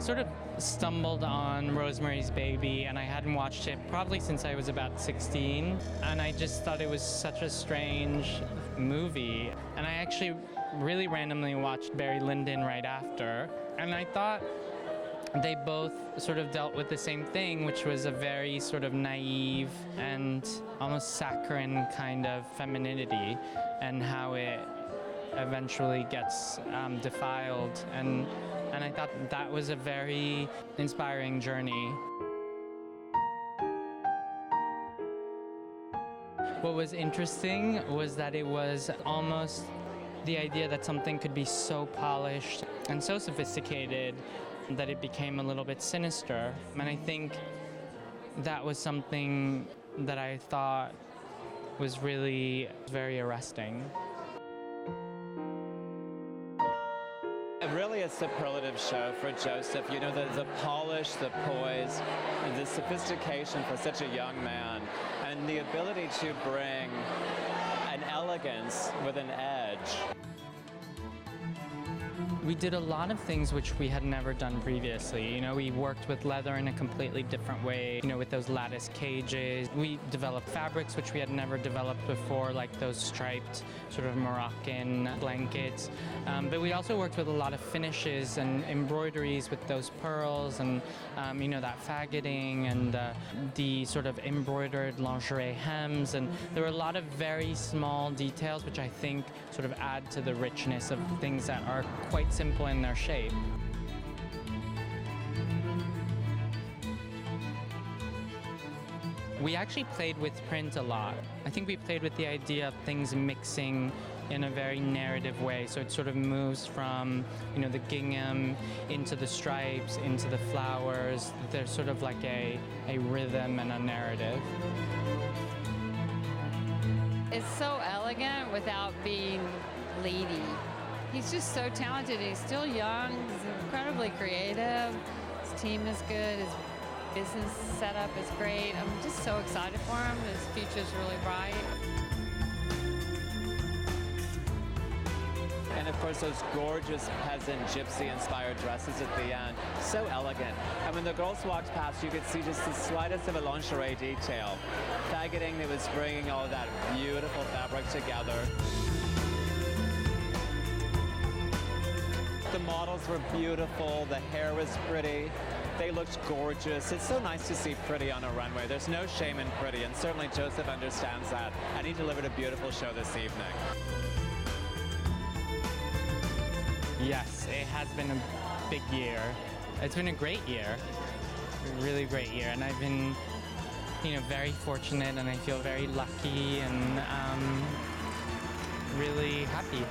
sort of stumbled on Rosemary's Baby, and I hadn't watched it probably since I was about 16, and I just thought it was such a strange movie. And I actually really randomly watched Barry Lyndon right after, and I thought they both sort of dealt with the same thing, which was a very sort of naive and almost saccharine kind of femininity, and how it eventually gets defiled. And I thought that was a very inspiring journey. What was interesting was that it was almost the idea that something could be so polished and so sophisticated that it became a little bit sinister. And I think that was something that I thought was really very arresting. Really a superlative show for Joseph. You know, the polish, the poise, the sophistication for such a young man, and the ability to bring an elegance with an edge. We did a lot of things which we had never done previously. You know, we worked with leather in a completely different way, you know, with those lattice cages. We developed fabrics which we had never developed before, like those striped sort of Moroccan blankets. But we also worked with a lot of finishes and embroideries with those pearls and, you know, that faggoting and the sort of embroidered lingerie hems. And there were a lot of very small details which I think sort of add to the richness of things that are quite simple in their shape. We actually played with print a lot. I think we played with the idea of things mixing in a very narrative way. So it sort of moves from, you know, the gingham into the stripes, into the flowers. There's sort of like a rhythm and a narrative. It's so elegant without being lady. He's just so talented. He's still young. He's incredibly creative. His team is good. His business setup is great. I'm just so excited for him. His future's really bright. And of course those gorgeous peasant gypsy-inspired dresses at the end. So elegant. And when the girls walked past, you could see just the slightest of a lingerie detail. Faggoting that was bringing all that beautiful fabric together. The models were beautiful, the hair was pretty, they looked gorgeous. It's so nice to see pretty on a runway. There's no shame in pretty, and certainly Joseph understands that. And he delivered a beautiful show this evening. Yes, it has been a big year. It's been a great year, a really great year. And I've been, you know, very fortunate, and I feel very lucky and really happy.